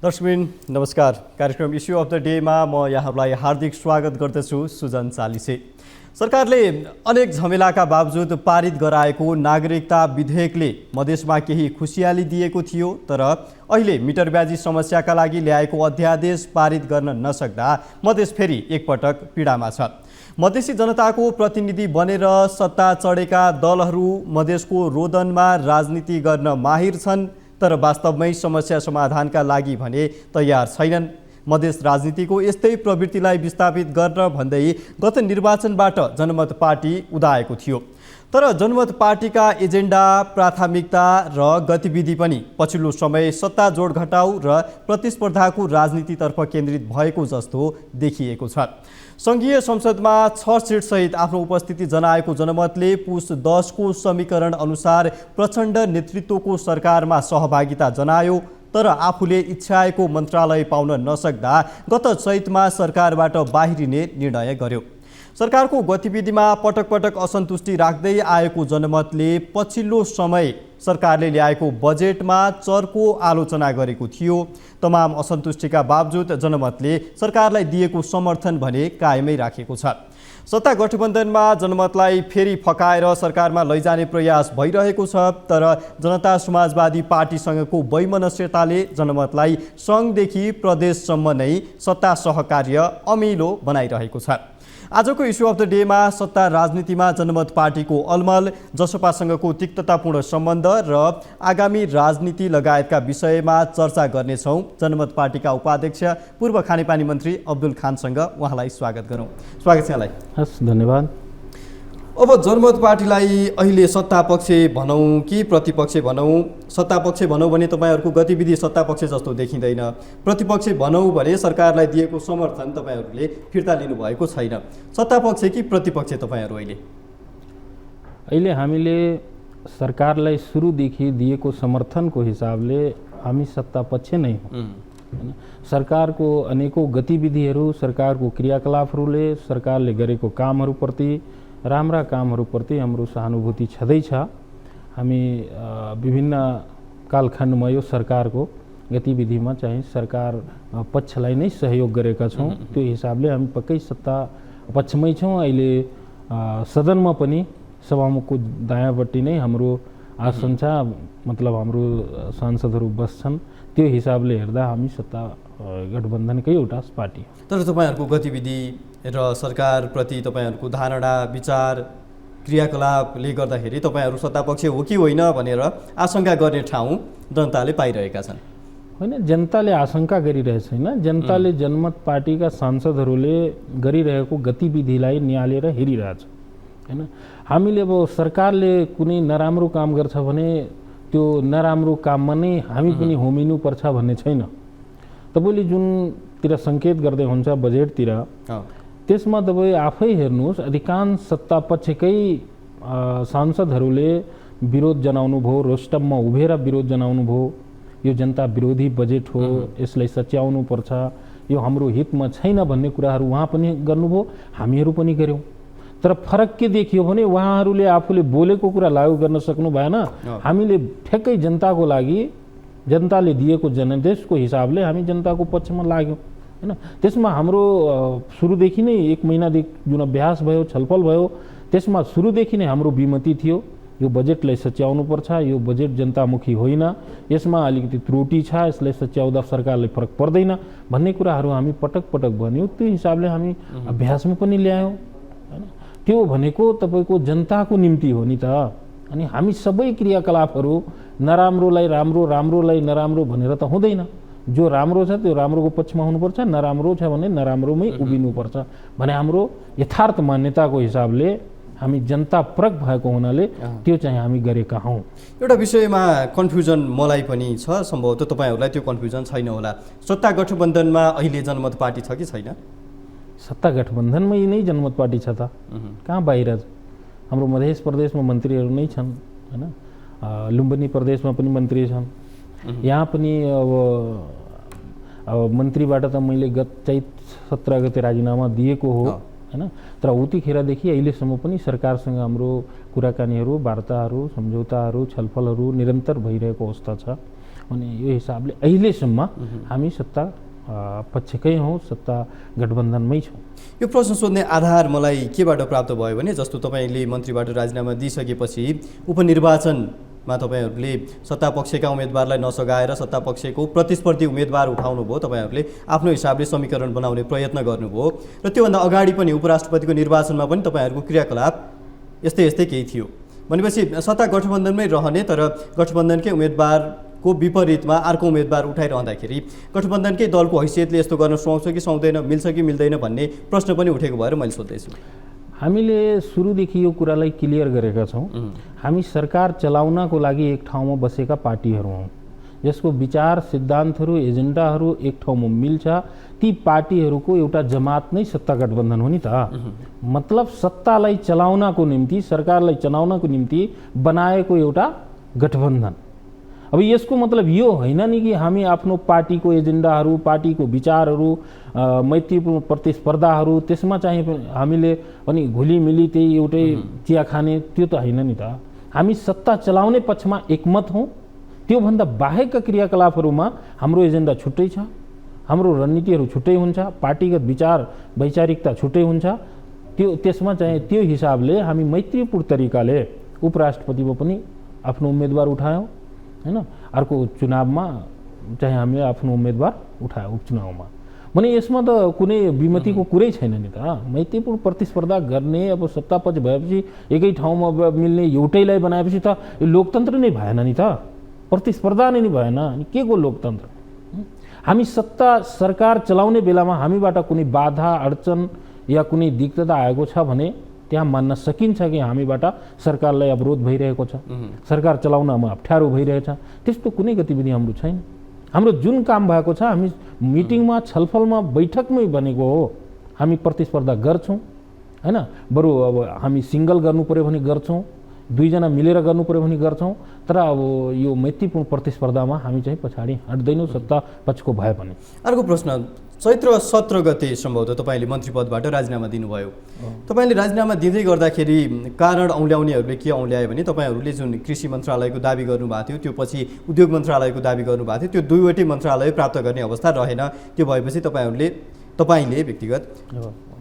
दर्शकबिन नमस्कार। कार्यक्रम इस्यु अफ द डेमा म यहाँहरूलाई हार्दिक स्वागत गर्दछु। सुजन चालिसे। सरकारले अनेक झमेलाका बावजुद पारित गराएको नागरिकता विधेयकले मधेसमा केही खुसियाली दिएको थियो, तर अहिले मिटरब्याजी समस्याका लागि ल्याएको अध्यादेश पारित गर्न नसक्दा मधेस फेरि एकपटक पीडामा छ। मधेसी जनताको प्रतिनिधि बनेर सत्ता चढेका दलहरू मधेसको रोदनमा राजनीति गर्न माहिर छन्, तर वास्तवमै समस्या समाधानका लागि भने तयार छैनन्। मधेस राजनीतिको यस्तै प्रवृत्तिलाई विस्थापित गर्न भन्दै गत निर्वाचनबाट जनमत पार्टी उदाएको थियो, तर जनमत पार्टीका एजेन्डा, प्राथमिकता र गतिविधि पनि पछिल्लो समय सत्ता जोड घटाउ र प्रतिस्पर्धाको राजनीतितर्फ केन्द्रित भएको जस्तो देखिएको छ। सङ्घीय संसदमा 6 सिटसहित आफ्नो उपस्थिति जनाएको जनमतले पुस 10 को समीकरण अनुसार प्रचण्ड नेतृत्वको सरकारमा सहभागिता जनायो, तर आफूले इच्छाएको मन्त्रालय पाउन नसक्दा गत चैतमा सरकारबाट बाहिरिने निर्णय गर्यो। सरकारको गतिविधिमा पटक पटक असन्तुष्टि राख्दै आएको जनमतले पछिल्लो समय सरकारले ल्याएको बजेटमा चर्को आलोचना गरेको थियो। तमाम असन्तुष्टिका बावजुद जनमतले सरकारलाई दिएको समर्थन भने कायमै राखेको छ। सत्ता गठबन्धनमा जनमतलाई फेरि फकाएर सरकारमा लैजाने प्रयास भइरहेको छ, तर जनता समाजवादी पार्टीसँगको वैमनस्यताले जनमतलाई सङ्घदेखि प्रदेशसम्म नै सत्ता सहकार्य अमिलो बनाइरहेको छ। आजको इस्यु अफ द डेमा सत्ता राजनीतिमा जनमत पार्टीको अलमल, जसपासँगको तिक्ततापूर्ण सम्बन्ध र आगामी राजनीति लगायतका विषयमा चर्चा गर्नेछौँ। जनमत पार्टीका उपाध्यक्ष पूर्व खानेपानी मन्त्री अब्दुल खानसँग उहाँलाई स्वागत गरौँ। स्वागत छ यहाँलाई। हस्, धन्यवाद। अब जनमत पार्टीलाई अहिले सत्तापक्ष भनौँ कि प्रतिपक्ष भनौँ, सत्तापक्ष भनौँ भने तपाईँहरूको गतिविधि सत्तापक्ष जस्तो देखिँदैन, प्रतिपक्ष भनौँ भने सरकारलाई दिएको समर्थन तपाईँहरूले फिर्ता लिनुभएको छैन। सत्तापक्ष कि प्रतिपक्ष तपाईँहरू अहिले हामीले सरकारलाई सुरुदेखि दिएको समर्थनको हिसाबले हामी सत्तापक्ष नै हौँ। सरकारको अनेकौँ गतिविधिहरू, सरकारको क्रियाकलापहरूले, सरकारले गरेको कामहरूप्रति, राम्रा कामहरूप्रति हाम्रो सहानुभूति छँदैछ। हामी विभिन्न कालखण्डमा यो सरकारको गतिविधिमा चाहिँ सरकार पक्षलाई नै सहयोग गरेका छौँ। त्यो हिसाबले हामी पक्कै सत्ता पक्षमै छौँ। अहिले सदनमा पनि सभामुखको दायाँपट्टि नै हाम्रो आसन छ, मतलब हाम्रो सांसदहरू बस्छन्। त्यो हिसाबले हेर्दा हामी सत्ता गठबन्धनकै एउटा पार्टी। तर तपाईँहरूको गतिविधि र सरकारप्रति तपाईँहरूको धारणा, विचार, क्रियाकलापले गर्दाखेरि तपाईँहरू सत्तापक्ष हो कि होइन भनेर आशंका गर्ने ठाउँ जनताले पाइरहेका छन्। होइन, जनताले आशंका गरिरहेको छैन। जनताले जनमत पार्टीका सांसदहरूले गरिरहेको गतिविधिलाई निहालेर हेरिरहेछ। होइन, हामीले अब सरकारले कुनै नराम्रो काम गर्छ भने त्यो नराम्रो काममा नै हामी पनि होमिनुपर्छ भन्ने छैन। तपाईँले जुनतिर सङ्केत गर्दै हुन्छ बजेटतिर, त्यसमा तपाईँ आफै हेर्नुहोस्, अधिकांश सत्तापक्षकै सांसदहरूले विरोध जनाउनु भयो, रोस्टममा उभेर विरोध जनाउनु भयो। यो जनता विरोधी बजेट हो, यसलाई सच्याउनु पर्छ, यो हाम्रो हितमा छैन भन्ने कुराहरू उहाँ पनि गर्नुभयो, हामीहरू पनि गऱ्यौँ। तर फरक के देखियो भने उहाँहरूले आफूले बोलेको कुरा लागू गर्न सक्नु भएन। हामीले ठ्याक्कै जनताको लागि, जनताले दिएको जनादेशको हिसाबले हामी जनताको पक्षमा लाग्यौँ। होइन, त्यसमा हाम्रो सुरुदेखि नै 1 महिनादेखि जुन अभ्यास भयो, छलफल भयो, त्यसमा सुरुदेखि नै हाम्रो विमति थियो यो बजेटलाई सच्याउनुपर्छ, यो बजेट जनतामुखी होइन, यसमा अलिकति त्रुटि छ, यसलाई सच्याउँदा सरकारलाई फरक पर्दैन भन्ने कुराहरू हामी पटक पटक भन्यौँ। त्यो हिसाबले हामी अभ्यासमा पनि ल्यायौँ। होइन, त्यो भनेको तपाईँको जनताको निम्ति हो नि त। अनि हामी सबै क्रियाकलापहरू नराम्रोलाई राम्रो, राम्रोलाई नराम्रो भनेर त हुँदैन। जो राम्रो छ त्यो राम्रोको पक्षमा हुनुपर्छ, नराम्रो छ भने नराम्रोमै उभिनुपर्छ भने हाम्रो यथार्थ मान्यताको हिसाबले हामी जनतापरक भएको हुनाले त्यो चाहिँ हामी गरेका हौँ। एउटा विषयमा कन्फ्युजन मलाई पनि छ, सम्भवतः तपाईँहरूलाई त्यो कन्फ्युजन छैन होला। सत्ता गठबन्धनमा अहिले जनमत पार्टी छ कि छैन? सत्ता गठबन्धनमै नै जनमत पार्टी छ त, कहाँ बाहिर? हाम्रो मध्य प्रदेशमा मन्त्रीहरू नै छन्। होइन, लुम्बिनी प्रदेशमा पनि मन्त्री छन्। यहाँ पनि अब मन्त्रीबाट त मैले गत चैत 17 गते राजीनामा दिएको हो। होइन, तर उतिखेरदेखि अहिलेसम्म पनि सरकारसँग हाम्रो कुराकानीहरू, वार्ताहरू, सम्झौताहरू, छलफलहरू निरन्तर भइरहेको अवस्था छ। अनि यो हिसाबले अहिलेसम्म हामी सत्ता पक्षकै हौँ, सत्ता गठबन्धनमै छौँ। यो प्रश्न सोध्ने आधार मलाई केबाट प्राप्त भयो भने जस्तो तपाईँले मन्त्रीबाट राजीनामा दिइसकेपछि उपनिर्वाचनमा तपाईँहरूले सत्तापक्षका उम्मेदवारलाई नसगाएर सत्तापक्षको प्रतिस्पर्धी उम्मेदवार उठाउनु भयो, तपाईँहरूले आफ्नो हिसाबले समीकरण बनाउने प्रयत्न गर्नुभयो र त्योभन्दा अगाडि पनि उपराष्ट्रपतिको निर्वाचनमा पनि तपाईँहरूको क्रियाकलाप यस्तै यस्तै केही थियो भनेपछि सत्ता गठबन्धनमै रहने तर गठबन्धनकै उम्मेदवारको विपरीतमा अर्को उम्मेदवार उठाइरहँदाखेरि गठबन्धनकै दलको हैसियतले यस्तो गर्न सुहाउँछ कि सुहाउँदैन, मिल्छ कि मिल्दैन भन्ने प्रश्न पनि उठेको भएर मैले सोध्दैछु। हामीले सुरुदेखि यो कुरालाई क्लियर गरेका छौँ, हामी सरकार चलाउनको लागि एक ठाउँमा बसेका पार्टीहरू हौँ जसको विचार सिद्धान्तहरू एजेन्डाहरू एक ठाउँमा मिल्छ। ती पार्टीहरूको एउटा जमात नै सत्ता गठबन्धन हो नि त। मतलब सत्तालाई चलाउनको निम्ति, सरकारलाई चलाउनको निम्ति बनाएको एउटा गठबन्धन। अब यसको मतलब यो होइन नि कि हामी आफ्नो पार्टीको एजेन्डाहरू, पार्टीको विचारहरू, मैत्रीपूर्ण प्रतिस्पर्धाहरू त्यसमा चाहिँ हामीले पनि घुलिमिली त्यही एउटै चिया खाने, त्यो त होइन नि त। हामी सत्ता चलाउने पक्षमा एकमत हौँ। त्योभन्दा बाहेकका क्रियाकलापहरूमा हाम्रो एजेन्डा छुट्टै छ, हाम्रो रणनीतिहरू छुट्टै हुन्छ, पार्टीगत विचार वैचारिकता छुट्टै हुन्छ। त्यसमा चाहिँ त्यो हिसाबले हामी मैत्रीपूर्ण तरिकाले उपराष्ट्रपतिमा पनि आफ्नो उम्मेदवार उठायौँ हैन। अर्को चुनावमा चाहिँ हामीले आफ्नो उम्मेदवार उठायौँ उपचुनावमा। भने यसमा त कुनै विमतिको कुरै छैन नि त। मैत्रीपूर्ण प्रतिस्पर्धा गर्ने अब सत्तापक्ष भएपछि एकै ठाउँमा मिल्ने एउटैलाई बनाएपछि त यो लोकतन्त्र नै भएन नि त, प्रतिस्पर्धा नै भएन। अनि के को लोकतन्त्र? हामी सत्ता सरकार चलाउने बेलामा हामीबाट कुनै बाधा अडचन या कुनै दिक्कत आएको छ भने त्यहाँ मान्न सकिन्छ कि हामीबाट सरकारलाई अवरोध भइरहेको छ, सरकार चलाउनमा अप्ठ्यारो भइरहेछ। त्यस्तो कुनै गतिविधि हाम्रो छैन। हाम्रो जुन काम भएको छ हामी मिटिङमा, छलफलमा, बैठकमै बनेको हो। हामी प्रतिस्पर्धा गर्छौँ हैन। बरु अब हामी सिङ्गल गर्नु पर्यो भने गर्छौँ, दुईजना मिलेर गर्नु पर्यो भने गर्छौँ। तर अब यो मैत्रीपूर्ण प्रतिस्पर्धामा हामी चाहिँ पछाडि हट्दैनौँ सत्ता पक्षको भए पनि। अर्को प्रश्न, चैत्र 17 गते सम्भवतः तपाईँले मन्त्री पदबाट राजीनामा दिनुभयो। तपाईँले राजीनामा दिँदै गर्दाखेरि कारण औल्याउनेहरूले के औल्यायो भने तपाईँहरूले जुन कृषि मन्त्रालयको दाबी गर्नुभएको थियो त्यो पछि उद्योग मन्त्रालयको दाबी गर्नुभएको थियो, त्यो दुईवटै मन्त्रालय प्राप्त गर्ने अवस्था रहेन। त्यो भएपछि तपाईँले व्यक्तिगत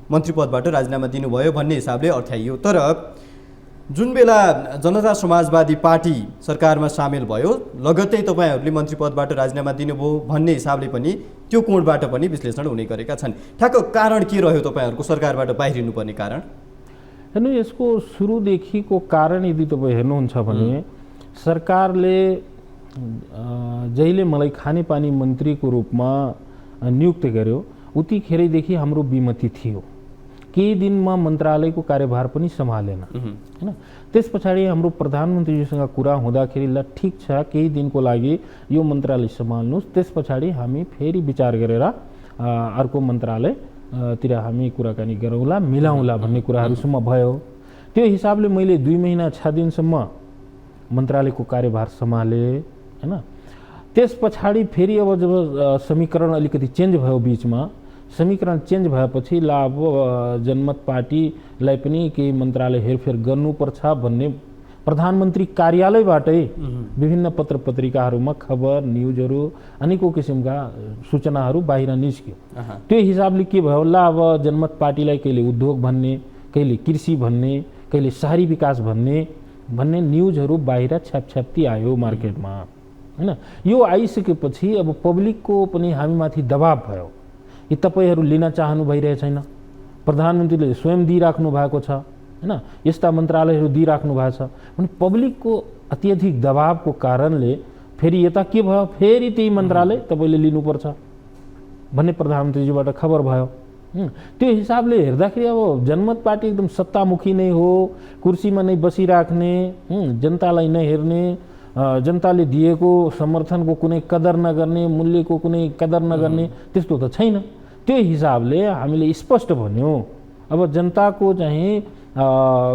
मन्त्री पदबाट राजीनामा दिनुभयो भन्ने हिसाबले अर्थाइयो। तर जुन बेला जनता समाजवादी पार्टी सरकारमा सामेल भयो लगत्तै तपाईँहरूले मन्त्री पदबाट राजीनामा दिनुभयो भन्ने हिसाबले पनि त्यो कोणबाट पनि विश्लेषण हुने गरेका छन्। ठ्याक्क कारण के रह्यो तपाईँहरूको सरकारबाट बाहिरिनुपर्ने कारण? हेर्नु, यसको सुरुदेखिको कारण यदि तपाईँ हेर्नुहुन्छ भने सरकारले जहिले मलाई खानेपानी मन्त्रीको रूपमा नियुक्त गर्यो उतिखेरैदेखि हाम्रो विमति थियो। केही दिनमा मन्त्रालयको कार्यभार पनि सम्हालेन हैन। त्यस पछाडि हाम्रो प्रधानमन्त्रीजीसँग कुरा हुँदाखेरि ल ठिक छ केही दिनको लागि यो मन्त्रालय सम्हाल्नुहोस्, त्यस पछाडि हामी फेरि विचार गरेर अर्को मन्त्रालयतिर हामी कुराकानी गरौँला, मिलाउँला भन्ने कुराहरूसम्म भयो। त्यो हिसाबले मैले 2 महिना 6 दिनसम्म मन्त्रालयको कार्यभार सम्हाले हैन। त्यस पछाडि फेरि अब जब समीकरण अलिकति चेन्ज भयो, बिचमा समीकरण चेन्ज भएपछि ल अब जनमत पार्टीलाई पनि केही मन्त्रालय हेरफेर गर्नुपर्छ भन्ने प्रधानमन्त्री कार्यालयबाटै विभिन्न पत्र पत्रिकाहरूमा खबर न्युजहरू अनेकौँ किसिमका सूचनाहरू बाहिर निस्क्यो। त्यो हिसाबले के भयो, ल अब जनमत पार्टीलाई कहिले उद्योग भन्ने, कहिले कृषि भन्ने, कहिले शहरी विकास भन्ने न्युजहरू बाहिर छ्यापछ्याप्ती आयो मार्केटमा हैन। यो आइसकेपछि अब पब्लिकको पनि हामीमाथि दबाब भयो कि तपाईँहरू लिन चाहनु भइरहेको छैन, प्रधानमन्त्रीले स्वयं दिइराख्नु भएको छ हैन, यस्ता मन्त्रालयहरू दिइराख्नु भएको छ भने पब्लिकको अत्यधिक दबावको कारणले फेरि यता के भयो, फेरि त्यही मन्त्रालय तपाईँले लिनुपर्छ भन्ने प्रधानमन्त्रीजीबाट खबर भयो। त्यो हिसाबले हेर्दाखेरि अब जनमत पार्टी एकदम सत्तामुखी नै हो, कुर्सीमा नै बसिराख्ने, जनतालाई नहेर्ने, जनताले दिएको समर्थनको कुनै कदर नगर्ने, मूल्यको कुनै कदर नगर्ने, त्यस्तो त छैन। त्यो हिसाबले हामीले स्पष्ट भन्यौँ अब जनताको चाहिँ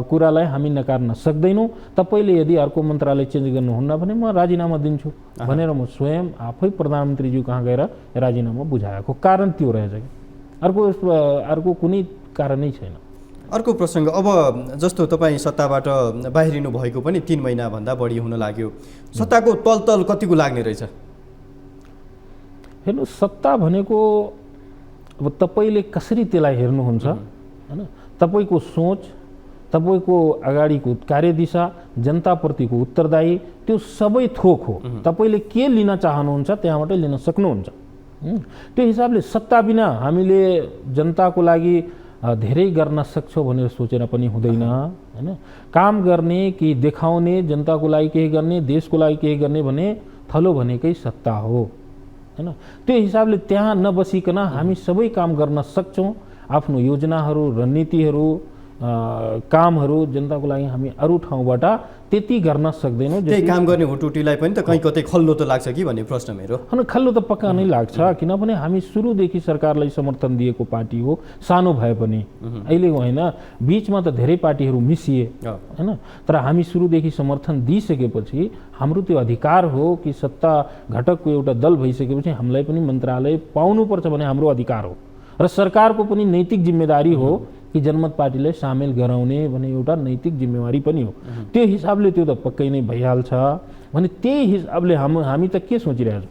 कुरालाई हामी नकार्न सक्दैनौँ। तपाईँले यदि अर्को मन्त्रालय चेन्ज गर्नुहुन्न भने म राजीनामा दिन्छु भनेर म स्वयं आफै प्रधानमन्त्रीज्यू कहाँ गएर राजीनामा बुझाएको कारण त्यो रहेछ कि अर्को कुनै कारणै छैन। अर्को प्रसङ्ग, अब जस्तो तपाईँ सत्ताबाट बाहिरिनु भएको पनि 3 महिनाभन्दा बढी हुन लाग्यो, सत्ताको तलतल कतिको लाग्ने रहेछ? हेर्नु सत्ता भनेको अब तपाईँले कसरी त्यसलाई हेर्नुहुन्छ हैन, तपाईँको सोच, तपाईँको अगाडिको कार्यदिशा, जनताप्रतिको उत्तरदायी, त्यो सबै थोक हो। तपाईँले के लिन चाहनुहुन्छ त्यहाँबाट लिन सक्नुहुन्छ। त्यो हिसाबले सत्ता बिना हामीले जनताको लागि धेरै गर्न सक्छौँ भनेर सोचेर पनि हुँदैन हैन। काम गर्ने, केही देखाउने, जनताको लागि केही गर्ने, देशको लागि केही गर्ने भने थलो भनेकै सत्ता हो हैन। त्यो हिसाबले त्यहाँ नबसिकन हामी सबै काम गर्न सक्छौँ। आफ्नो योजनाहरू, रणनीतिहरू, कामहरू जनताको लागि हामी अरू ठाउँबाट त्यति गर्न सक्दैनौँ। त्यही काम गर्ने हुटुटीलाई पनि त कहीँ कतै खल्लो त लाग्छ कि भन्ने प्रश्न मेरो। अनि खल्लो त पक्का नै लाग्छ, किनभने हामी सुरुदेखि सरकारलाई समर्थन दिएको पार्टी हो, सानो भए पनि। अहिले होइन, बिचमा त धेरै पार्टीहरू मिसिए हैन, तर हामी सुरुदेखि समर्थन दिइसकेपछि हाम्रो त्यो अधिकार हो कि सत्ता घटकको एउटा दल भइसकेपछि हामीलाई पनि मन्त्रालय पाउनुपर्छ भन्ने हाम्रो अधिकार हो। र सरकारको पनि नैतिक जिम्मेदारी हो कि जनमत पार्टीलाई सामेल गराउने भन्ने एउटा नैतिक जिम्मेवारी पनि हो। त्यो हिसाबले त्यो त पक्कै नै भइहाल्छ भने त्यही हिसाबले हामी त के सोचिरहेछौँ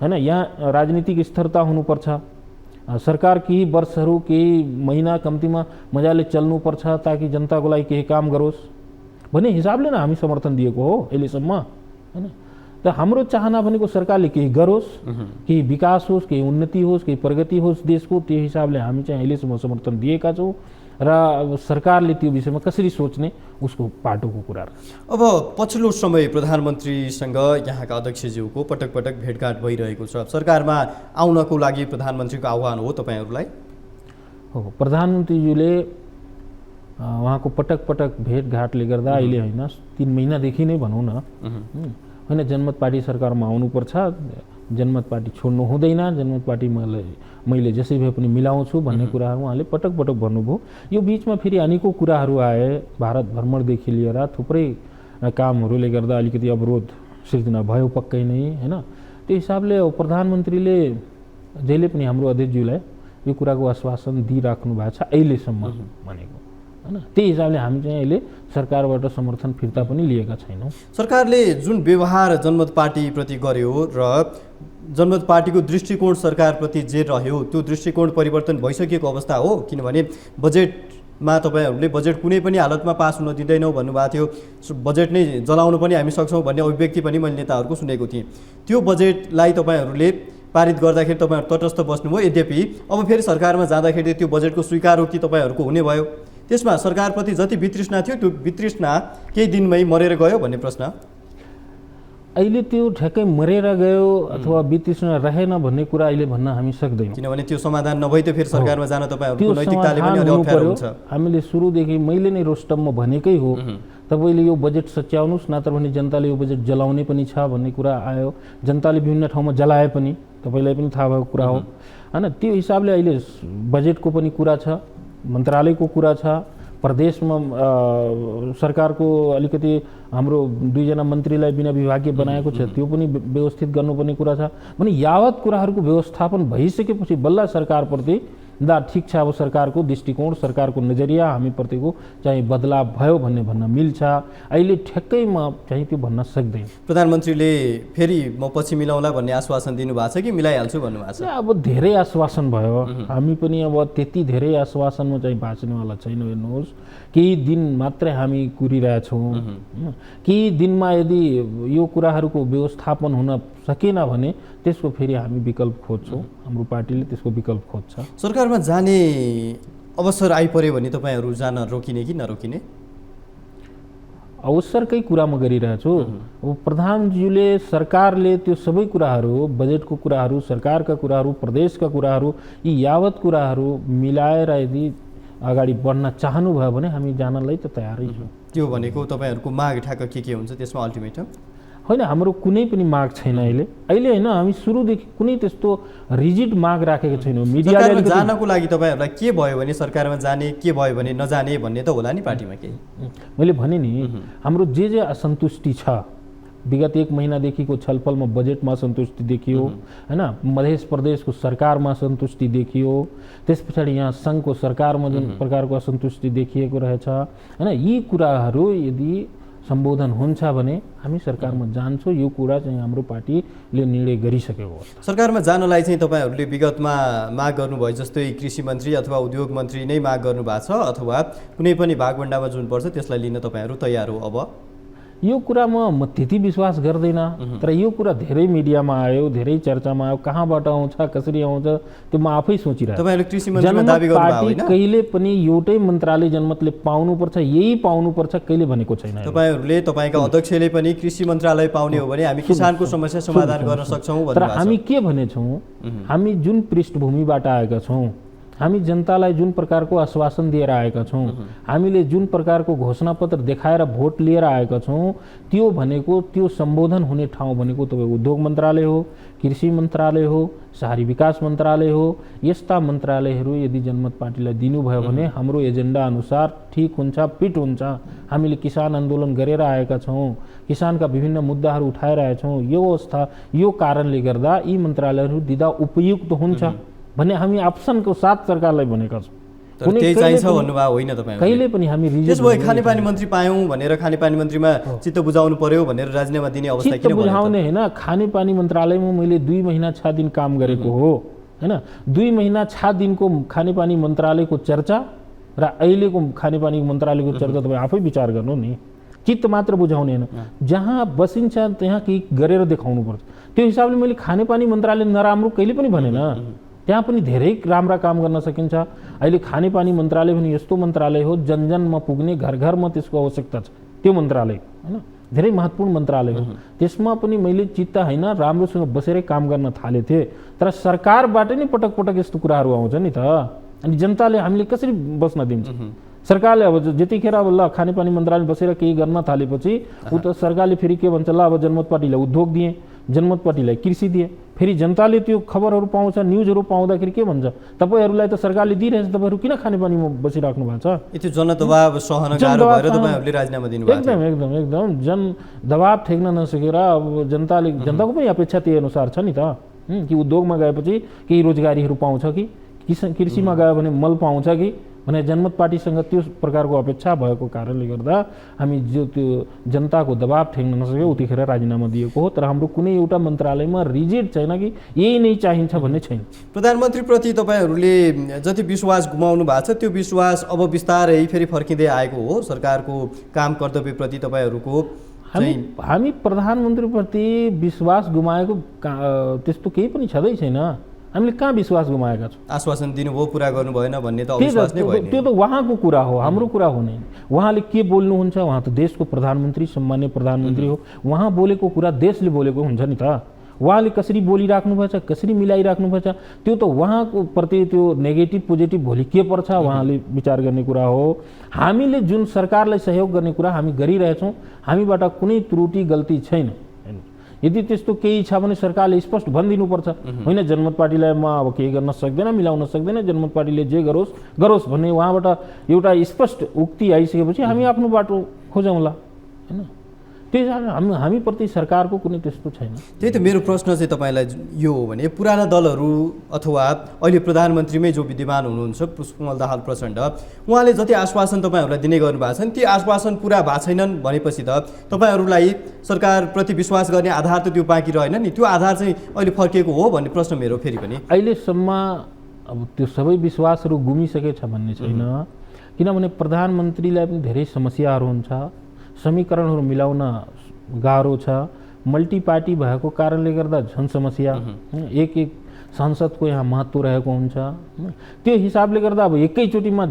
हैन, यहाँ राजनीतिक स्थिरता हुनुपर्छ, सरकार केही वर्षहरू, केही महिना कम्तीमा मजाले चल्नुपर्छ ताकि जनताको लागि केही काम गरोस् भन्ने हिसाबले नै हामी समर्थन दिएको हो अहिलेसम्म हैन। त हाम्रो चाहना भनेको सरकारले केही गरोस्, केही विकास होस्, केही उन्नति होस्, केही प्रगति होस् देशको, त्यो हिसाबले हामी चाहिँ अहिलेसम्म समर्थन दिएका छौँ। र सरकारले त्यो विषयमा कसरी सोच्ने उसको पाटोको कुरा। अब पछिल्लो समय प्रधानमन्त्रीसँग यहाँका अध्यक्षज्यूको पटक पटक भेटघाट भइरहेको छ। सरकारमा आउनको लागि प्रधानमन्त्रीको आह्वान हो तपाईँहरूलाई? हो, प्रधानमन्त्रीज्यूले उहाँको पटक पटक भेटघाटले गर्दा अहिले होइन 3 महिनादेखि नै भनौँ न होइन, जनमत पार्टी सरकारमा आउनुपर्छ, जनमत पार्टी छोड्नु हुँदैन, जनमत पार्टी मैले जसै भए पनि मिलाउँछु भन्ने कुराहरू उहाँले पटक पटक भन्नुभयो। यो बिचमा फेरि अनेकौँ कुराहरू आए, भारत भ्रमणदेखि लिएर थुप्रै कामहरूले गर्दा अलिकति अवरोध सिर्जना भयो पक्कै नै हैन। त्यो हिसाबले प्रधानमन्त्रीले जहिले पनि हाम्रो अध्यक्षज्यूलाई यो कुराको आश्वासन दिइराख्नु भएको छ अहिलेसम्म भनेको हैन। त्यही हिसाबले हामी चाहिँ अहिले सरकारबाट समर्थन फिर्ता पनि लिएका छैनौँ। सरकारले जुन व्यवहार जनमत पार्टीप्रति गर्यो र जनमत पार्टीको दृष्टिकोण सरकारप्रति जे रह्यो त्यो दृष्टिकोण परिवर्तन भइसकेको अवस्था हो। किनभने बजेटमा तपाईँहरूले बजेट कुनै पनि हालतमा पास हुन दिँदैनौँ भन्नुभएको थियो, बजेट नै जलाउनु पनि हामी सक्छौँ भन्ने अभिव्यक्ति पनि मैले नेताहरूको सुनेको थिएँ। त्यो बजेटलाई तपाईँहरूले पारित गर्दाखेरि तपाईँहरू तटस्थ बस्नुभयो। यद्यपि अब फेरि सरकारमा जाँदाखेरि त्यो बजेटको स्वीकारोक्ति तपाईँहरूको हुने भयो। त्यसमा सरकारप्रति जति वितृष्णा थियो त्यो वितृष्णा केही दिनमै मरेर गयो भन्ने प्रश्न। अहिले त्यो ठ्याक्कै मरेर गयो अथवा वितृष्णा रहेन भन्ने कुरा अहिले भन्न हामी सक्दैनौँ, किनभने त्यो समाधान नभई त फेरि सरकारमा जान तपाईँहरूको नैतिकताले पनि अलि अप्ठ्यारो हुन्छ। हामीले सुरुदेखि मैले नै रोस्टममा भनेकै हो, तपाईँले यो बजेट सच्याउनुहोस्, नत्र भने जनताले यो बजेट जलाउने पनि छ भन्ने कुरा आयो। जनताले विभिन्न ठाउँमा जलाए पनि, तपाईँलाई पनि थाहा भएको कुरा हो हैन। त्यो हिसाबले अहिले बजेटको पनि कुरा छ, मन्त्रालयको कुरा छ, प्रदेशमा सरकारको अलिकति हाम्रो 2 जना मन्त्रीलाई बिना विभागीय बनाएको छ त्यो पनि व्यवस्थित गर्नुपर्ने कुरा छ भने यावत कुराहरूको व्यवस्थापन भइसकेपछि बल्ल सरकारप्रति दा ठिक छ, अब सरकारको दृष्टिकोण, सरकारको नजरिया हामीप्रतिको चाहिँ बदलाव भयो भन्ने भन्न मिल्छ। अहिले ठ्याक्कै म चाहिँ त्यो भन्न सक्दैन। प्रधानमन्त्रीले फेरि म पछि मिलाउँला भन्ने आश्वासन दिनुभएको छ कि मिलाइहाल्छु भन्नुभएको छ? अब धेरै आश्वासन भयो, हामी पनि अब त्यति धेरै आश्वासनमा चाहिँ बाँच्नेवाला छैन। हेर्नुहोस्, केही दिन मात्रै हामी कुरिरहेछौँ, केही दिनमा यदि यो कुराहरूको व्यवस्थापन हुन सकेन भने त्यसको फेरि हामी विकल्प खोज्छौँ, हाम्रो पार्टीले त्यसको विकल्प खोज्छ। सरकारमा जाने अवसर आइपर्यो भने तपाईँहरू जान रोकिने कि नरोकिने? अवसरकै कुरा म गरिरहेछु। अब प्रधानज्यूले सरकारले त्यो सबै कुराहरू, बजेटको कुराहरू, सरकारका कुराहरू, प्रदेशका कुराहरू, यी यावत कुराहरू मिलाएर यदि अगाडि बढ्न चाहनुभयो भने हामी जानलाई त तयारै छौँ। त्यो भनेको तपाईँहरूको माग ठ्याक्क के हुन्छ त्यसमा अल्टिमेटम? होइन, हाम्रो कुनै पनि माग छैन अहिले होइन। हामी सुरुदेखि कुनै त्यस्तो रिजिड माग राखेको छैनौँ। मिडियाले जानको लागि तपाईँहरूलाई के भयो भने सरकारमा जाने, के भयो भने नजाने भन्ने त होला नि पार्टीमा केही? मैले भने नि, हाम्रो जे असन्तुष्टि छ, विगत 1 महिनादेखिको छलफलमा बजेटमा असन्तुष्टि देखियो हैन, मध्य प्रदेशको सरकारमा असन्तुष्टि देखियो, त्यस पछाडि यहाँ सङ्घको सरकारमा जुन प्रकारको असन्तुष्टि देखिएको रहेछ हैन, यी कुराहरू यदि सम्बोधन हुन्छ भने हामी सरकारमा जान्छौँ। यो कुरा चाहिँ हाम्रो पार्टीले निर्णय गरिसकेको हो। सरकारमा जानलाई चाहिँ तपाईँहरूले विगतमा माग गर्नुभयो जस्तै कृषि मन्त्री अथवा उद्योग मन्त्री नै माग गर्नुभएको छ अथवा कुनै पनि भागभण्डामा जुन पर्छ त्यसलाई लिन तपाईँहरू तयार हो? अब यो कुरामा म त्यति विश्वास गर्दैन, तर यो कुरा धेरै मिडियामा आयो, धेरै चर्चामा आयो, कहाँबाट आउँछ, कसरी आउँछ त्यो म आफै सोचिरहेको। तपाईँहरूले कृषि मन्त्रीमा दाबी गर्नुभयो होइन? कहिले पनि एउटै मन्त्रालय जनमतले पाउनुपर्छ, यही पाउनुपर्छ कहिले भनेको छैन। तपाईँहरूले तपाईँका अध्यक्षले पनि कृषि मन्त्रालय पाउने हो भने हामी किसानको समस्या समाधान गर्न सक्छौँ भन्नुभएको छ। तर हामी के भनेछौँ, हामी जुन पृष्ठभूमिबाट आएका छौँ, हामी जनतालाई जुन प्रकारको आश्वासन दिएर आएका छौँ, हामीले जुन प्रकारको घोषणापत्र देखाएर भोट लिएर आएका छौँ, त्यो भनेको त्यो सम्बोधन हुने ठाउँ भनेको तपाईँ उद्योग मन्त्रालय हो, कृषि मन्त्रालय हो, शहरी विकास मन्त्रालय हो। यस्ता मन्त्रालयहरू यदि जनमत पार्टीलाई दिनुभयो भने हाम्रो एजेन्डा अनुसार ठिक हुन्छ, फिट हुन्छ। हामीले किसान आन्दोलन गरेर आएका छौँ, किसानका विभिन्न मुद्दाहरू उठाएर आएका छौँ। यो अवस्था, यो कारणले गर्दा यी मन्त्रालयहरू दिँदा उपयुक्त हुन्छ भन्ने हामी अप्सनको साथ सरकारलाई भनेका छौँ। त्यही चाहिन्छ भन्नुभयो होइन तपाईँ? कहिले पनि हामी त्यसो भए खानेपानी मन्त्री पायौँ भनेर खानेपानी मन्त्रीमा चित्त बुझाउनु पर्यो भनेर राजीनामा दिने अवस्था किन? चित्त बुझाउने होइन, खानेपानी मन्त्रालयमा मैले 2 महिना 6 दिन काम गरेको हो होइन। 2 महिना 6 दिनको खानेपानी मन्त्रालयको चर्चा र अहिलेको खानेपानी मन्त्रालयको चर्चा तपाईँ आफै विचार गर्नु नि। चित्त मात्र बुझाउने होइन, जहाँ बसिन्छ त्यहाँ केही गरेर देखाउनुपर्छ। त्यो हिसाबले मैले खानेपानी मन्त्रालय नराम्रो कहिले पनि भनेन, त्यहाँ पनि धेरै राम्रा काम गर्न सकिन्छ। अहिले खानेपानी मन्त्रालय पनि यस्तो मन्त्रालय हो जनजनमा पुग्ने, घर घरमा त्यसको आवश्यकता छ। त्यो मन्त्रालय होइन धेरै महत्त्वपूर्ण मन्त्रालय हो। त्यसमा पनि मैले चित्त होइन राम्रोसँग बसेरै काम गर्न थालेको थिएँ। तर सरकारबाट नै पटक पटक यस्तो कुराहरू आउँछ नि त, अनि जनताले हामीले कसरी बस्न दिन्छ? सरकारले अब जतिखेर अब ल खानेपानी मन्त्रालय बसेर केही गर्न थालेपछि ऊ त सरकारले फेरि के भन्छ, ल अब जनमत पार्टीलाई उद्योग दिए, जनमत पार्टीलाई कृषि दिए। फेरि जनताले त्यो खबरहरू पाउँछ, न्युजहरू पाउँदाखेरि के भन्छ, तपाईँहरूलाई त सरकारले दिइरहेछ, तपाईँहरू किन खानेपानीमा बसिराख्नु भएको छ? त्यो जनदबाब सहन गाह्रो भएर तपाईँहरूले राजीनामा दिनुभएको? एकदम जन दबाब ठेक्न नसकेर अब जनताको पनि अपेक्षा त्यही अनुसार छ नि त, कि उद्योगमा गएपछि केही रोजगारीहरू पाउँछ कि, कृषिमा गयो भने मल पाउँछ कि भने जनमत पार्टीसँग त्यो प्रकारको अपेक्षा भएको कारणले गर्दा हामी जो त्यो जनताको दबाब ठेक्न नसक्यो उतिखेर राजीनामा दिएको हो। तर हाम्रो कुनै एउटा मन्त्रालयमा रिजिड छैन कि यही नै चाहिन्छ भन्ने छैन। प्रधानमन्त्रीप्रति तपाईँहरूले जति विश्वास गुमाउनु भएको छ त्यो विश्वास अब बिस्तारै फेरि फर्किँदै आएको हो। सरकारको काम कर्तव्यप्रति तपाईँहरूको हामी प्रधानमन्त्रीप्रति विश्वास गुमाएको त्यस्तो केही पनि छँदै छैन। हामीले कहाँ विश्वास गुमाएका छौँ? आश्वासन दिनुभयो, पुरा गर्नु भएन भन्ने त अविश्वास नै भयो। त्यो त उहाँको कुरा हो, हाम्रो कुरा हो नै। उहाँले के बोल्नुहुन्छ, उहाँ त देशको प्रधानमन्त्री, सम्मान्य प्रधानमन्त्री हो। उहाँ बोलेको कुरा देशले बोलेको हुन्छ नि त। उहाँले कसरी बोलिराख्नुपर्छ, कसरी मिलाइराख्नुपर्छ, त्यो त उहाँको प्रति त्यो नेगेटिभ पोजिटिभ भोलि के पर्छ उहाँले विचार गर्ने कुरा हो। हामीले जुन सरकारलाई सहयोग गर्ने कुरा हामी गरिरहेछौँ, हामीबाट कुनै त्रुटि गल्ती छैन। यदि त्यस्तो केही छ भने सरकारले स्पष्ट भनिदिनुपर्छ, होइन जनमत पार्टीलाई म अब केही गर्न सक्दैन, मिलाउन सक्दैन, जनमत पार्टीले जे गरोस् भन्ने उहाँबाट एउटा स्पष्ट उक्ति आइसकेपछि हामी आफ्नो बाटो खोजौँला होइन। त्यही कारण हामीप्रति सरकारको कुनै त्यस्तो छैन। त्यही त मेरो प्रश्न चाहिँ तपाईँलाई यो हो भने पुराना दलहरू अथवा अहिले प्रधानमन्त्रीमै जो विद्यमान हुनुहुन्छ पुष्पकमल दाहाल प्रचण्ड, उहाँले जति आश्वासन तपाईँहरूलाई दिने गर्नुभएको छन् ती आश्वासन पुरा भएको छैनन् भनेपछि त तपाईँहरूलाई सरकारप्रति विश्वास गर्ने आधार त त्यो बाँकी रहेन नि। त्यो आधार चाहिँ अहिले फर्किएको हो भन्ने प्रश्न मेरो फेरि पनि। अहिलेसम्म अब त्यो सबै विश्वासहरू गुमिसकेछ भन्ने छैन, किनभने प्रधानमन्त्रीलाई पनि धेरै समस्याहरू हुन्छ, समीकरणहरू मिलाउन गाह्रो छ, मल्टी पार्टी भएको कारणले गर्दा झन् समस्या, एक सांसदको यहाँ महत्त्व रहेको हुन्छ। त्यो हिसाबले गर्दा अब एकैचोटिमा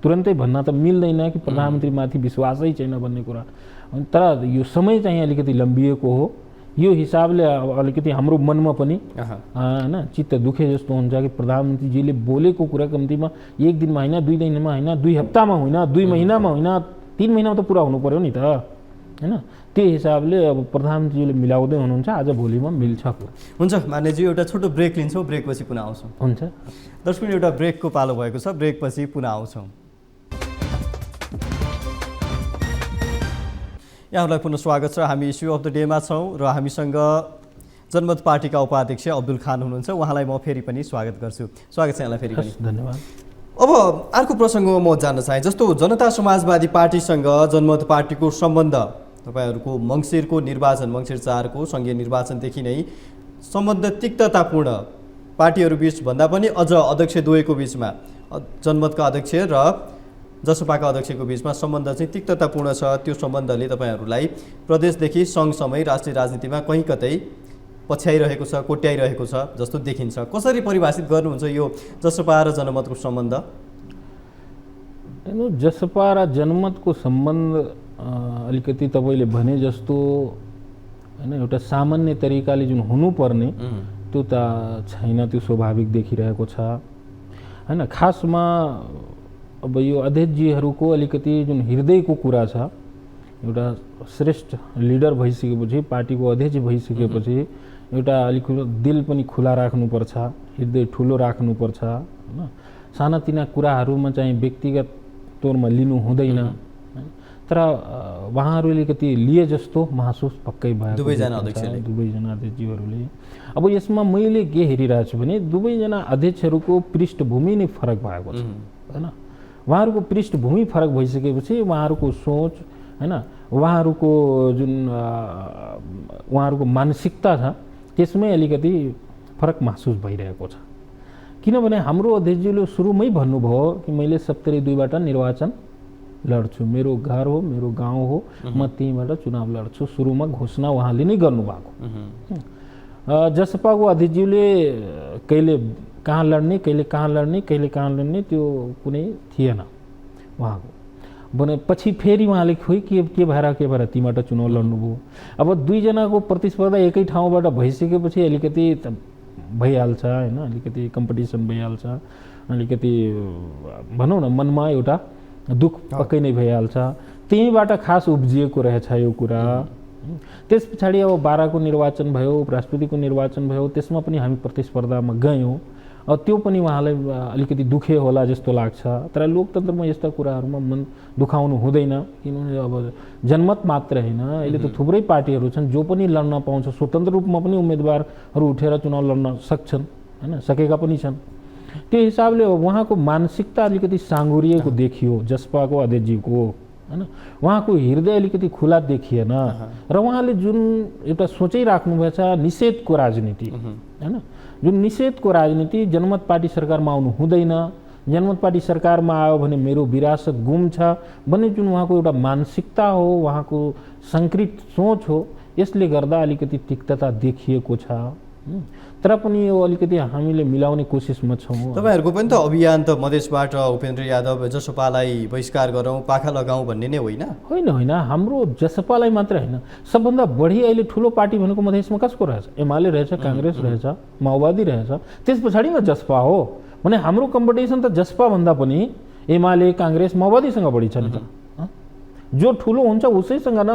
तुरन्तै भन्न त मिल्दैन कि प्रधानमन्त्रीमाथि विश्वासै छैन भन्ने कुरा। तर यो समय चाहिँ अलिकति लम्बिएको हो। यो हिसाबले अलिकति हाम्रो मनमा पनि होइन चित्त दुखे जस्तो हुन्छ कि प्रधानमन्त्रीजीले बोलेको कुरा कम्तीमा 1 दिनमा होइन, 2 दिनमा होइन, 2 हप्तामा होइन, 2 महिनामा होइन, 3 महिनामा त पुरा हुनु पर्यो नि त होइन। त्यो हिसाबले अब प्रधानमन्त्रीले मिलाउँदै हुनुहुन्छ, आज भोलिमा मिल्छ। हुन्छ मान्यजी, एउटा छोटो ब्रेक लिन्छौँ, ब्रेकपछि पुनः आउँछौँ। हुन्छ दर्शक, एउटा ब्रेकको पालो भएको छ, ब्रेकपछि पुनः आउँछौँ। यहाँहरूलाई पुनः स्वागत छ। हामी इस्यु अफ द डेमा छौँ र हामीसँग जनमत पार्टीका उपाध्यक्ष अब्दुल खान हुनुहुन्छ। उहाँलाई म फेरि पनि स्वागत गर्छु। स्वागत छ यहाँलाई फेरि पनि। धन्यवाद। अब अर्को प्रसङ्गमा म जान्न चाहेँ, जस्तो जनता समाजवादी पार्टीसँग जनमत पार्टीको सम्बन्ध तपाईँहरूको मङ्सिरको निर्वाचन, मङ्सिर 4 को सङ्घीय निर्वाचनदेखि नै सम्बन्ध तिक्ततापूर्ण, पार्टीहरूबीच भन्दा पनि अझ अध्यक्ष दुवैको बिचमा, जनमतका अध्यक्ष र जसपाका अध्यक्षको बिचमा सम्बन्ध चाहिँ तिक्ततापूर्ण छ। त्यो सम्बन्धले तपाईँहरूलाई प्रदेशदेखि सङ्घसम्मै राष्ट्रिय राजनीतिमा कहीँ कतै पछ्याइरहेको छ, कोट्याइरहेको छ जस्तो देखिन्छ। कसरी परिभाषित गर्नुहुन्छ यो जसपा र जनमतको सम्बन्ध? हेर्नु, जसपा र जनमतको सम्बन्ध अलिकति तपाईँले भने जस्तो होइन, एउटा सामान्य तरिकाले जुन हुनुपर्ने त्यो त छैन, त्यो स्वाभाविक देखिरहेको छ होइन। खासमा अब यो अध्यक्षजीहरूको अलिकति जुन हृदयको कुरा छ, एउटा श्रेष्ठ लिडर भइसकेपछि, पार्टीको अध्यक्ष भइसकेपछि एउटा अलिक दिल पनि खुला राख्नुपर्छ, हृदय ठुलो राख्नुपर्छ होइन। सानातिना कुराहरूमा चाहिँ व्यक्तिगत तौरमा लिनु हुँदैन। तर उहाँहरू अलिकति लिए जस्तो महसुस पक्कै भयो दुवैजना अध्यक्षजीहरूले। अब यसमा मैले के हेरिरहेको छु भने दुवैजना अध्यक्षहरूको पृष्ठभूमि नै फरक भएको छ होइन। उहाँहरूको पृष्ठभूमि फरक भइसकेपछि उहाँहरूको सोच होइन, उहाँहरूको जुन उहाँहरूको मानसिकता छ त्यसमै अलिकति फरक महसुस भइरहेको छ। किनभने हाम्रो अध्यक्षजीले सुरुमै भन्नुभयो कि मैले 72बाट निर्वाचन लड्छु, मेरो घर हो, मेरो गाउँ हो, म त्यहीँबाट चुनाव लड्छु, सुरुमा घोषणा उहाँले नै गर्नुभएको। जसपाको अध्यक्षज्यूले कहिले कहाँ लड्ने, कहिले कहाँ लड्ने, कहिले कहाँ लड्ने त्यो कुनै थिएन उहाँको। भने पछि फेरि उहाँले खोइ के भएर तीबाट चुनाव लड्नुभयो। अब दुईजनाको प्रतिस्पर्धा एकै ठाउँबाट भइसकेपछि अलिकति भइहाल्छ होइन, अलिकति कम्पिटिसन भइहाल्छ, अलिकति भनौँ न मनमा एउटा दुःख पक्कै नै भइहाल्छ। त्यहीँबाट खास उब्जिएको रहेछ यो कुरा। त्यस पछाडि अब 12 को निर्वाचन भयो, उपराष्ट्रपतिको निर्वाचन भयो, त्यसमा पनि हामी प्रतिस्पर्धामा गयौँ। त्यो पनि उहाँलाई अलिकति दुखे होला जस्तो लाग्छ। तर लोकतन्त्रमा यस्ता कुराहरूमा मन दुखाउनु हुँदैन, किनभने अब जनमत मात्र होइन, अहिले त थुप्रै पार्टीहरू छन् जो पनि लड्न पाउँछ, स्वतन्त्र रूपमा पनि उम्मेदवारहरू उठेर चुनाव लड्न सक्छन् होइन, सकेका पनि छन्। त्यो हिसाबले उहाँको मानसिकता अलिकति साँगुरिएको देखियो जसपाको अध्यक्षजीको होइन। उहाँको हृदय अलिकति खुला देखिएन र उहाँले जुन एउटा सोचै राख्नुभएछ निषेधको राजनीति होइन, जुन निषेधको राजनीति, जनमत पार्टी सरकारमा आउनु हुँदैन, जनमत पार्टी सरकारमा आयो भने मेरो विरासत गुम छ भन्ने जुन उहाँको एउटा मानसिकता हो, उहाँको सङ्कृत सोच हो, यसले गर्दा अलिकति तिक्तता देखिएको छ। तर पनि यो अलिकति हामीले मिलाउने कोसिसमा छौँ। तपाईँहरूको पनि त अभियान त मधेसबाट उपेन्द्र यादव जसपालाई बहिष्कार गरौँ, पाखा लगाउँ भन्ने नै होइन? होइन, हाम्रो जसपालाई मात्र होइन, सबभन्दा बढी अहिले ठुलो पार्टी भनेको मधेसमा कसको रहेछ? एमाले रहेछ, काङ्ग्रेस रहेछ, माओवादी रहेछ, त्यस पछाडिमा जसपा हो। भने हाम्रो कम्पिटिसन त जसपा भन्दा पनि एमाले, काङ्ग्रेस, माओवादीसँग बढी छ नि त। जो ठुलो हुन्छ उसैसँग न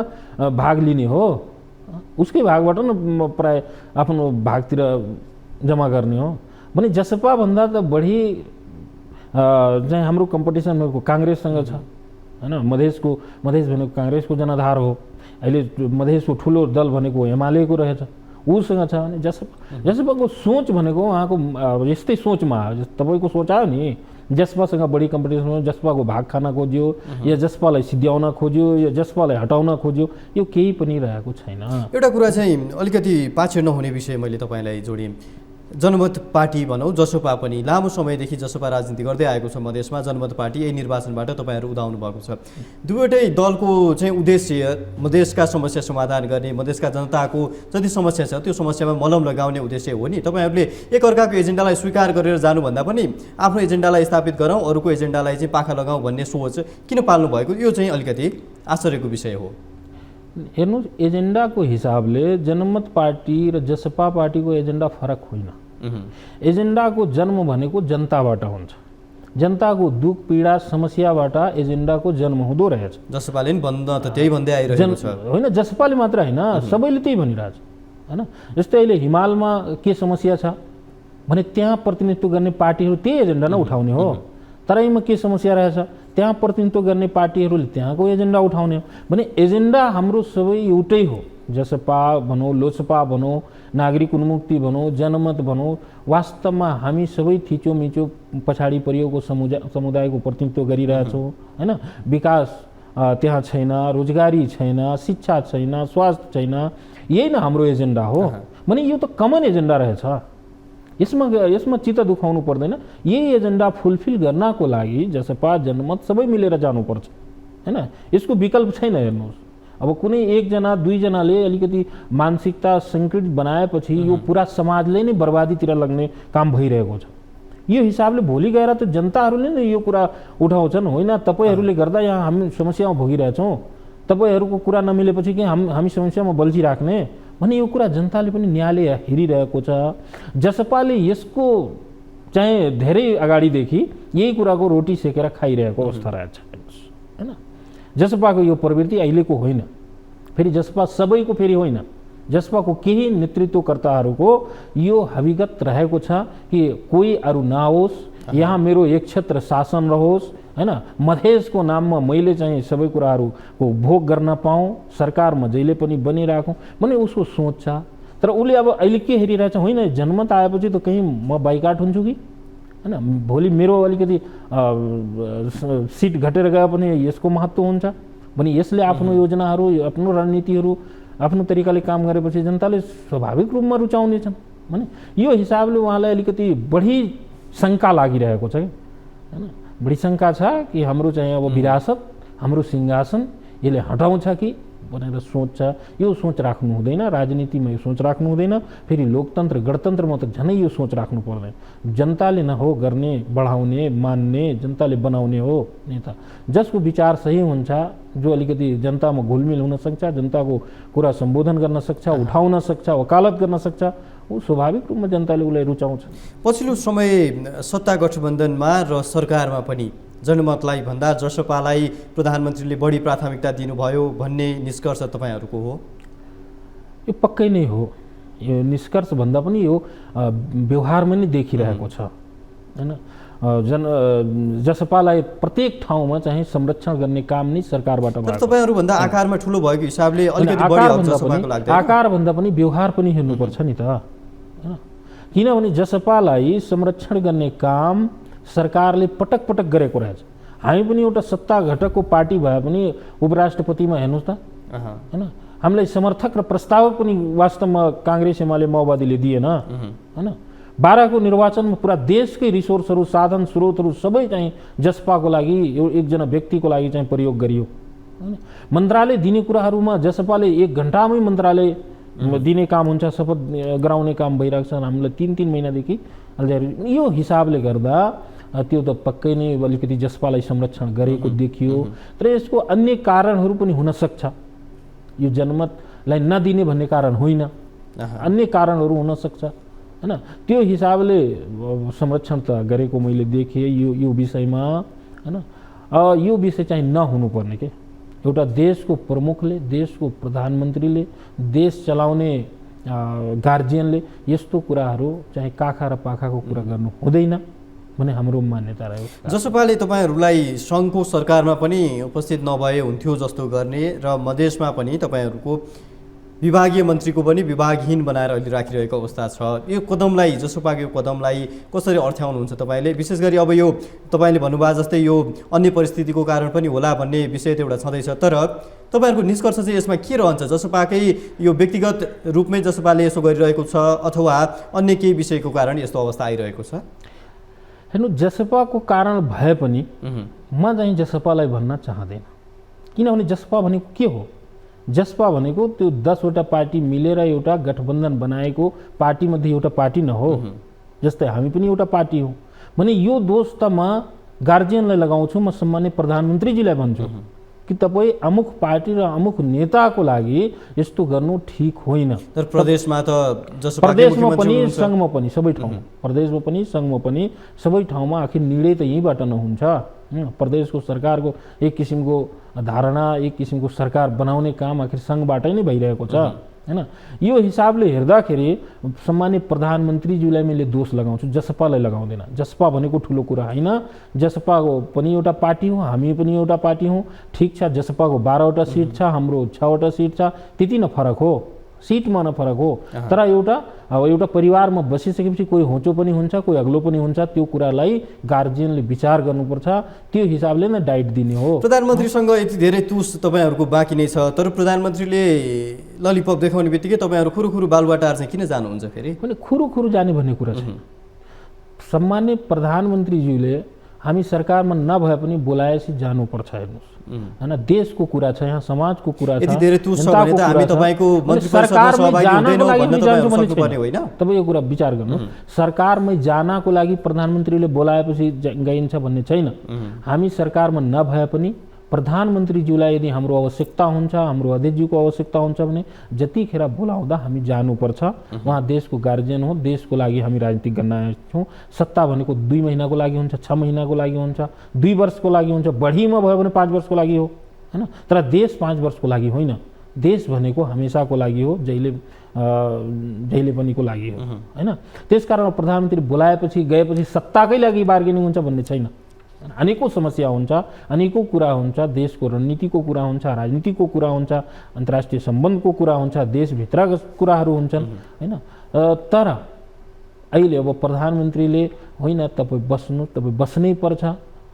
भाग लिने हो, उसकै भागबाट न प्राय आफ्नो भागतिर जम्मा गर्ने हो। भने जसपा भन्दा त बढी चाहिँ हाम्रो कम्पिटिसन भनेको काङ्ग्रेससँग छ होइन। मधेस भनेको काङ्ग्रेसको जनाधार हो, अहिले मधेसको ठुलो दल भनेको एमालेको रहेछ, उसँग छ। भने जसपाको सोच भनेको उहाँको यस्तै सोचमा आयो, तपाईँको सोच आयो नि, जसपासँग बढी कम्पिटिसन हो, जसपाको भाग खान खोज्यो या जसपालाई सिद्ध्याउन खोज्यो या जसपालाई हटाउन खोज्यो, यो केही पनि रहेको छैन। एउटा कुरा चाहिँ अलिकति पाछे नहुने विषय मैले तपाईँलाई जोडेँ, जनमत पार्टी भनौँ, जसपा पनि लामो समयदेखि जसपा राजनीति गर्दै आएको छ मधेसमा। जनमत पार्टी यही निर्वाचनबाट तपाईँहरू उदाउनु भएको छ। दुवैटै दलको चाहिँ उद्देश्य मधेसका समस्या समाधान गर्ने, मधेसका जनताको जति समस्या छ त्यो समस्यामा मलम लगाउने उद्देश्य हो नि। तपाईँहरूले एकअर्काको एजेन्डालाई स्वीकार गरेर जानुभन्दा पनि आफ्नो एजेन्डालाई स्थापित गरौँ, अरूको एजेन्डालाई चाहिँ पाखा लगाउँ भन्ने सोच किन पाल्नु भएको, यो चाहिँ अलिकति आश्चर्यको विषय हो। हेर्नुहोस्, एजेन्डाको हिसाबले जनमत पार्टी र जसपा पार्टीको एजेन्डा फरक होइन। एजेन्डाको जन्म भनेको जनताबाट हुन्छ, जनताको दुःख पीडा समस्याबाट एजेन्डाको जन्म हुँदो रहेछ। जसपाले पनि भन्न त त्यही भन्दै आइरहेको छ होइन, जसपाले मात्र होइन, सबैले त्यही भनिरहेछ होइन। जस्तै अहिले हिमालमा के समस्या छ भने त्यहाँ प्रतिनिधित्व गर्ने पार्टीहरू त्यही एजेन्डा नै उठाउने हो। तराईमा के समस्या रहेछ, त्यहाँ प्रतिनिधित्व गर्ने पार्टीहरूले त्यहाँको एजेन्डा उठाउने हो। भने एजेन्डा हाम्रो सबै एउटै हो जसपा भनौँ, लोसपा भनौँ, नागरिक उन्मुक्ति भनौँ, जनमत भनौँ, वास्तवमा हामी सबै थिचोमिचो पछाडि परिएको समुदायको प्रतिनिधित्व गरिरहेछौँ होइन। विकास त्यहाँ छैन, रोजगारी छैन, शिक्षा छैन, स्वास्थ्य छैन, यही न हाम्रो एजेन्डा हो भने यो त कमन एजेन्डा रहेछ। यसमा चित्त दुखाउनु पर्दैन। यही एजेन्डा फुलफिल गर्नको लागि जसपा जनमत सबै मिलेर जानुपर्छ होइन। यसको विकल्प छैन। हेर्नुहोस्, अब कुनै एकजना दुईजनाले अलिकति मानसिकता सङ्कट बनाएपछि यो पुरा समाजले नै बर्बादीतिर लग्ने काम भइरहेको छ। यो हिसाबले भोलि गएर त जनताहरूले नै यो कुरा उठाउँछन्, होइन तपाईँहरूले गर्दा यहाँ हामी समस्यामा भोगिरहेछौँ, तपाईँहरूको कुरा नमिलेपछि कि हामी समस्यामा बल्झिराख्ने भने यो कुरा जनताले पनि न्यायले हेरिरहेको छ। जसपाले यसको चाहिँ धेरै अगाडिदेखि यही कुराको रोटी सेकेर खाइरहेको अवस्था रहेछ होइन। जसपाको यो प्रवृत्ति अहिलेको होइन, फेरि जसपा सबैको फेरि होइन, जसपाको केही नेतृत्वकर्ताहरूको यो हकीकत रहेको छ कि कोही अरू नहोस्, यहाँ मेरो एक क्षेत्र शासन रहोस् होइन, मधेसको नाममा मैले चाहिँ सबै कुराहरूको भोग गर्न पाऊँ, सरकारमा जहिले पनि बनिराखौँ भने उसको सोच छ। तर उसले अब अहिले के हेरिरहेछ, होइन जनमत आएपछि त कहीँ म बाइकाट हुन्छु कि होइन, भोलि मेरो अलिकति सिट घटेर गए पनि यसको महत्त्व हुन्छ भने यसले आफ्नो योजनाहरू, आफ्नो रणनीतिहरू आफ्नो तरिकाले काम गरेपछि जनताले स्वाभाविक रूपमा रुचाउनेछन् भने यो हिसाबले उहाँलाई अलिकति बढी शङ्का लागिरहेको छ कि होइन। बढी शङ्का छ कि हाम्रो चाहिँ अब विरासत, हाम्रो सिंहासन यसले हटाउँछ कि भनेर सोच छ। यो सोच राख्नु हुँदैन, राजनीतिमा यो सोच राख्नु हुँदैन। फेरि लोकतन्त्र गणतन्त्रमा त झनै यो सोच राख्नु पर्दैन। जनताले न हो गर्ने, बढाउने, मान्ने, जनताले बनाउने हो नेता, जसको विचार सही हुन्छ, जो अलिकति जनतामा घुलमिल हुन सक्छ, जनताको कुरा सम्बोधन गर्न सक्छ, उठाउन सक्छ, वकालत गर्न सक्छ, ऊ स्वाभाविक रूपमा जनताले उसलाई रुचाउँछ। पछिल्लो समय सत्ता गठबन्धनमा र सरकारमा पनि जनमतलाई भन्दा जसपालाई प्रधानमन्त्रीले बढी प्राथमिकता दिनुभयो भन्ने निष्कर्ष तपाईँहरूको हो? यो पक्कै नै हो। यो निष्कर्ष भन्दा पनि यो व्यवहारमा नै देखिरहेको छ होइन। जसपालाई प्रत्येक ठाउँमा चाहिँ संरक्षण गर्ने काम नै सरकारबाट भएको। तपाईँहरूभन्दा आकारमा ठुलो भएको हिसाबले अलिकति बढी हो जसपाको लाग्दैन? आकारभन्दा पनि व्यवहार पनि हेर्नुपर्छ नि त होइन। किनभने जसपालाई संरक्षण गर्ने काम सरकारले पटक पटक गरेको रहेछ। हामी पनि एउटा सत्ता घटकको पार्टी भए पनि उपराष्ट्रपतिमा हेर्नुहोस् त होइन, हामीलाई समर्थक र प्रस्तावक पनि वास्तवमा काङ्ग्रेस एमाले माओवादीले दिएन होइन। 12 को निर्वाचनमा पुरा देशकै रिसोर्सहरू, साधन स्रोतहरू सबै चाहिँ जसपाको लागि, एकजना व्यक्तिको लागि चाहिँ प्रयोग गरियो होइन। मन्त्रालय दिने कुराहरूमा जसपाले 1 घन्टामै मन्त्रालय दिने काम हुन्छ, शपथ गराउने काम भइरहेको छ हामीलाई 3-3 महिनादेखि। यो हिसाबले गर्दा त्यो त पक्कै नै अलिकति जसपालाई संरक्षण गरेको देखियो। तर यसको अन्य कारणहरू पनि हुन सक्छ। यो जनमतलाई नदिने भन्ने कारण होइन, अन्य कारणहरू हुन सक्छ होइन। त्यो हिसाबले संरक्षण त गरेको मैले देखेँ यो विषयमा होइन। यो विषय चाहिँ नहुनुपर्ने के, एउटा देशको प्रमुखले, देशको प्रधानमन्त्रीले, देश चलाउने गार्जियनले यस्तो कुराहरू चाहिँ काखा र पाखाको कुरा गर्नु हुँदैन भन्ने हाम्रो मान्यता रह्यो। जसपाले तपाईँहरूलाई सङ्घको सरकारमा पनि उपस्थित नभए हुन्थ्यो जस्तो गर्ने र मधेसमा पनि तपाईँहरूको विभागीय मन्त्रीको पनि विभागहीन बनाएर अहिले राखिरहेको अवस्था छ। यो कदमलाई, जसपाको यो कदमलाई कसरी अर्थ्याउनुहुन्छ तपाईँले? विशेष गरी अब यो तपाईँले भन्नुभयो जस्तै यो अन्य परिस्थितिको कारण पनि होला भन्ने विषय त एउटा छँदैछ, तर तपाईँहरूको निष्कर्ष चाहिँ यसमा के रहन्छ? जसपाकै यो व्यक्तिगत रूपमै जसपाले यसो गरिरहेको छ अथवा अन्य केही विषयको कारण यस्तो अवस्था आइरहेको छ? हेर्नु, जसपाको कारण भए पनि म चाहिँ जसपालाई भन्न चाहँदैन। किनभने जसपा भनेको के हो? जसपा भनेको त्यो 10 वटा पार्टी मिलेर एउटा गठबन्धन बनाएको पार्टीमध्ये एउटा पार्टी न हो। जस्तै हामी पनि एउटा पार्टी हो भने यो दोष त म गार्जियनलाई लगाउँछु, म सम्मान्य प्रधानमन्त्रीजीलाई भन्छु कि तपाईँ अमुक पार्टी र अमुक नेताको लागि यस्तो गर्नु ठिक होइन। तर प्रदेशमा त प्रदेशमा पनि सङ्घमा पनि सबै ठाउँमा, प्रदेशमा पनि सङ्घमा पनि सबै ठाउँमा आखिर निर्णय त यहीँबाट नहुन्छ। प्रदेशको सरकारको एक किसिमको धारणा, एक किसिमको सरकार बनाउने काम आखिर सङ्घबाटै नै भइरहेको छ हैन। यो हिसाबले हेर्दाखेरि सम्मान्य प्रधानमन्त्रीज्यूलाई मैले दोष लगाउँछु, जसपालाई लगाउँदैन। जसपा भनेको ठुलो कुरा होइन, जसपाको पनि एउटा पार्टी हो, हामी पनि एउटा पार्टी हौँ। ठिक छ, जसपाको 12वटा सिट छ, हाम्रो 6वटा सिट छ, त्यति न फरक हो, सिटमा न फरक हो। तर एउटा परिवारमा बसिसकेपछि कोही होचो पनि हुन्छ, कोही अग्लो पनि हुन्छ, त्यो कुरालाई गार्जियनले विचार गर्नुपर्छ, त्यो हिसाबले नै डाइट दिने हो। प्रधानमन्त्रीसँग यति धेरै तुस तपाईँहरूको बाँकी नै छ, तर प्रधानमन्त्रीले ललिपप देखाउने बित्तिकै तपाईँहरू खुरुखुरु बालुवाटार चाहिँ किन जानुहुन्छ फेरि? भने खुरुखुरु जाने भन्ने कुरा छ। सम्मान्य प्रधानमन्त्रीज्यूले हामी सरकारमा नभए पनि बोलाएपछि जानुपर्छ। हेर्नुहोस् हैन, देशको कुरा छ, यहाँ समाजको कुरा छ। यति धेरै तुस छ भने त हामी तपाईँको मन्त्री परिषदमा सहभागी हुँदैनौँ भन्न तपाईँहरू सक्नुपर्ने होइन? तपाईँ यो कुरा विचार गर्नुहोस्, सरकारमै जानको लागि प्रधानमन्त्रीले बोलाएपछि गइन्छ भन्ने छैन। हामी सरकारमा नभए पनि प्रधानमन्त्रीज्यूलाई यदि हाम्रो आवश्यकता हुन्छ, हाम्रो अध्यक्षज्यूको आवश्यकता हुन्छ भने जतिखेर बोलाउँदा हामी जानुपर्छ। उहाँ देशको गार्जियन हो, देशको लागि हामी राजनीतिक गर्न आएका छौँ। सत्ता भनेको 2 महिनाको लागि हुन्छ, 6 महिनाको लागि हुन्छ, 2 वर्षको लागि हुन्छ, बढीमा भयो भने 5 वर्षको लागि हो हैन। तर देश 5 वर्षको लागि होइन, देश भनेको हमेसाको लागि हो, जहिले पनिको लागि हो हैन। त्यसकारण प्रधानमन्त्री बोलाएपछि गएपछि सत्ताकै लागि बार्गेनिङ हुन्छ भन्ने छैन। अनेकौँ समस्या हुन्छ, अनेकौँ कुरा हुन्छ, देशको रणनीतिको कुरा हुन्छ, राजनीतिको कुरा हुन्छ, अन्तर्राष्ट्रिय सम्बन्धको कुरा हुन्छ, देशभित्रका कुराहरू हुन्छन् हैन। तर अहिले अब प्रधानमन्त्रीले होइन तपाईँ बस्नु, तपाईँ बस्नै पर्छ,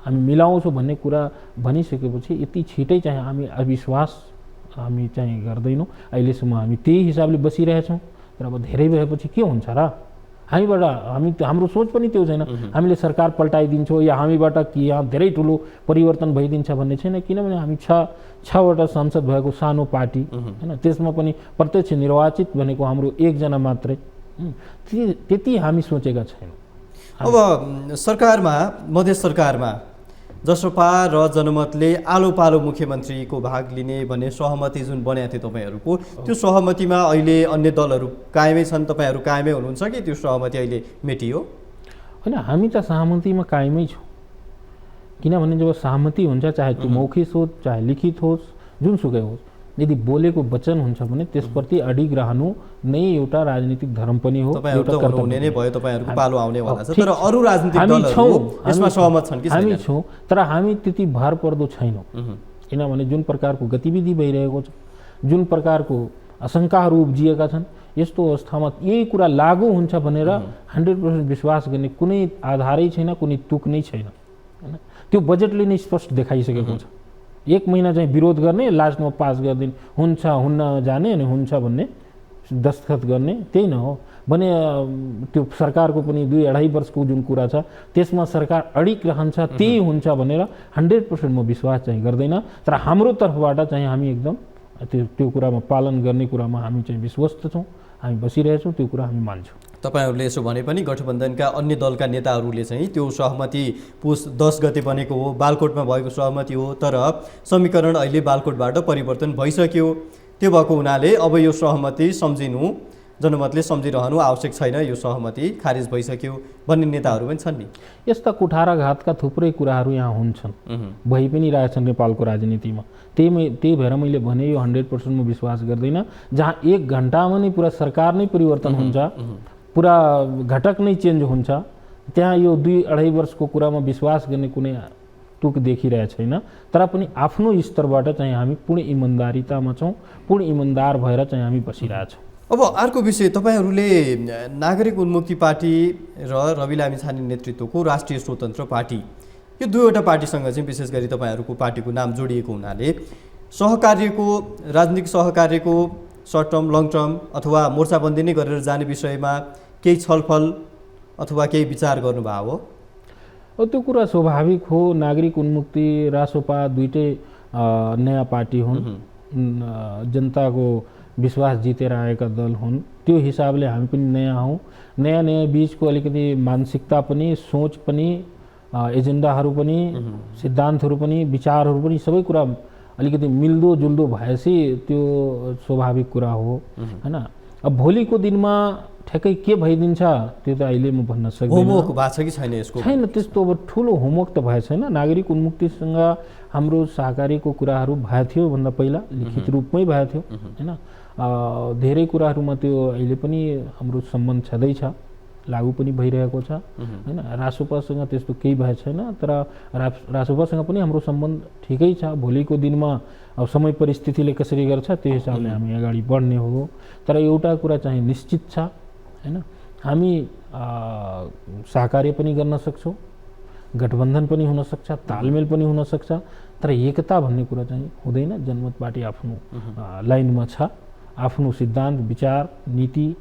हामी मिलाउँछौँ भन्ने कुरा भनिसकेपछि यति छिटै चाहिँ हामी अविश्वास हामी चाहिँ गर्दैनौँ। अहिलेसम्म हामी त्यही हिसाबले बसिरहेछौँ। तर अब धेरै भएपछि के हुन्छ र? हाम्रो सोच पनि त्यो छैन हामीले सरकार पल्टाइदिन्छौँ या हामीबाट कि यहाँ धेरै ठुलो परिवर्तन भइदिन्छ भन्ने छैन। किनभने हामी 6वटा संसद भएको सानो पार्टी हैन, त्यसमा पनि प्रत्यक्ष निर्वाचित भनेको हाम्रो 1 जना मात्रै, त्यति हामी सोचेका छैनौँ। अब सरकारमा, मधेस सरकारमा जसपा र जनमतले आलो पालो मुख्यमन्त्रीको भाग लिने भन्ने सहमति जुन बनेको थियो तपाईँहरूको, त्यो सहमतिमा अहिले अन्य दलहरू कायमै छन्, तपाईँहरू कायमै हुनुहुन्छ कि त्यो सहमति अहिले मेटियो? होइन, हामी त सहमतिमा कायमै छौँ। किनभने जब सहमति हुन्छ, चाहे त्यो मौखिक होस् चाहे लिखित होस्, जुनसुकै होस्, यदि बोलेको वचन हुन्छ भने त्यसप्रति अडिग रहनु नै एउटा राजनीतिक धर्म पनि हो। हुने नै भयो, तपाईँहरूको पालो आउनेवाला छ। तर अरू राजनीतिक दलहरू यसमा सहमत छन् कि छैनन्? हामी छौँ, तर हामी त्यति भर पर्दो छैनौँ। किनभने जुन प्रकारको गतिविधि भइरहेको छ, जुन प्रकारको आशंकाहरू उब्जिएका छन्, यस्तो अवस्थामा यही कुरा लागू हुन्छ भनेर 100% विश्वास गर्ने कुनै आधारै छैन, कुनै तुक नै छैन हैन। त्यो बजेटले नै स्पष्ट देखाइसकेको छ। 1 महिना चाहिँ विरोध गर्ने, लास्टमा पास गरिदिने, हुन्छ हुन्न जाने अनि हुन्छ भन्ने दस्तखत गर्ने, त्यही न हो भने। त्यो सरकारको पनि 2-2.5 वर्षको जुन कुरा छ त्यसमा सरकार अडिग रहन्छ, त्यही हुन्छ भनेर 100% म विश्वास चाहिँ गर्दैन। तर हाम्रो तर्फबाट चाहिँ हामी एकदम त्यो कुरामा पालन गर्ने कुरामा हामी चाहिँ विश्वस्त छौँ, हामी बसिरहेछौँ, त्यो कुरा हामी मान्छौँ। तपाईँहरूले यसो भने पनि गठबन्धनका अन्य दलका नेताहरूले चाहिँ त्यो सहमति पुस 10 गते बनेको हो, बालकोटमा भएको सहमति हो, तर समीकरण अहिले बालकोटबाट परिवर्तन भइसक्यो। त्यो भएको हुनाले अब यो सहमति सम्झिनु, जनमतले सम्झिरहनु आवश्यक छैन, यो सहमति खारिज भइसक्यो भन्ने नेताहरू पनि छन् नि। यस्ता कुठाराघातका थुप्रै कुराहरू यहाँ हुन्छन्, भइ पनि रहेछन् नेपालको राजनीतिमा। त्यही भएर मैले भने यो 100% म विश्वास गर्दैन। जहाँ 1 घन्टामा नै पुरा सरकार नै परिवर्तन हुन्छ, पुरा घटक नै चेन्ज हुन्छ, त्यहाँ यो 2-2.5 वर्षको कुरामा विश्वास गर्ने कुनै टुक देखिरहेको छैन। तर पनि आफ्नो स्तरबाट चाहिँ हामी पूर्ण इमान्दारितामा छौँ, पूर्ण इमान्दार भएर चाहिँ हामी बसिरहेछौँ। अब अर्को विषय, तपाईँहरूले नागरिक उन्मुक्ति पार्टी र रवि लामिछाने नेतृत्वको राष्ट्रिय स्वतन्त्र पार्टी, यो 2वटा पार्टीसँग चाहिँ विशेष गरी तपाईँहरूको पार्टीको नाम जोडिएको हुनाले सहकार्यको, राजनीतिक सहकार्यको सर्ट टर्म, लङ टर्म अथवा मोर्चाबन्दी नै गरेर जाने विषयमा केही छलफल अथवा केही विचार गर्नुभएको हो? त्यो कुरा स्वाभाविक हो। नागरिक उन्मुक्ति, रासोपा दुईटै नयाँ पार्टी हुन्, जनताको विश्वास जितेर आएका दल हुन्। त्यो हिसाबले हामी पनि नयाँ हौँ। नयाँ बीचको अलिकति मानसिकता पनि, सोच पनि, एजेन्डाहरू पनि, सिद्धान्तहरू पनि, विचारहरू पनि सबै कुरा अलिकति मिल्दो जुल्दो भएपछि त्यो स्वाभाविक कुरा हो हैन। अब भोलिको दिनमा ठ्याक्कै के भइदिन्छ त्यो त अहिले म भन्न सक्दिनँ। होमवर्क भएको छ कि छैन यसको? छैन, त्यस्तो अब ठुलो होमवर्क त भए छैन। नागरिक उन्मुक्तिसँग हाम्रो सहकारीको कुराहरू भएको थियो भन्दा पहिला, लिखित रूपमै भएको थियो हैन। धेरै कुराहरूमा त्यो अहिले पनि हाम्रो सम्बन्ध छँदैछ, लागू पनि भइरहेको छ हैन। रासोपासँग त्यस्तो केही भएको छैन, तर रासोपासँग पनि हाम्रो सम्बन्ध ठिकै छ। भोलिको दिनमा अब समय परिस्थितिले कसरी गर्छ त्यो हिसाबले हामी अगाडि बढ्ने हो। तर एउटा कुरा चाहिँ निश्चित छ हैन, हामी सहकार्य पनि गर्न सक्छौँ, गठबन्धन पनि हुन सक्छ, तालमेल पनि हुन सक्छ, तर एकता भन्ने कुरा चाहिँ हुँदैन। जनमत पार्टी आफ्नो लाइनमा छ, आफ्नो सिद्धान्त, विचार, नीति,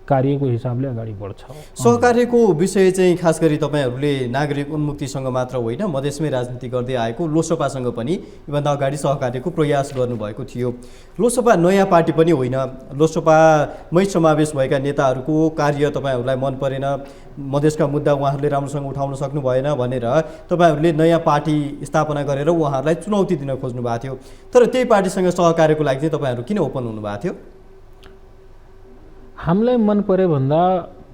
कार्यको हिसाबले अगाडि बढ्छ। सहकार्यको विषय चाहिँ खास गरी तपाईँहरूले नागरिक उन्मुक्तिसँग मात्र होइन, मधेसमै राजनीति गर्दै आएको लोसपासँग पनि योभन्दा अगाडि सहकार्यको प्रयास गर्नुभएको थियो। लोसपा नयाँ पार्टी पनि होइन, लोसपामै समावेश भएका नेताहरूको कार्य तपाईँहरूलाई मन परेन, मधेसका मुद्दा उहाँहरूले राम्रोसँग उठाउन सक्नु भएन भनेर तपाईँहरूले नयाँ पार्टी स्थापना गरेर उहाँहरूलाई चुनौती दिन खोज्नु भएको थियो। तर त्यही पार्टीसँग सहकार्यको लागि चाहिँ तपाईँहरू किन ओपन हुनुभएको थियो? हामीलाई मन परे भन्दा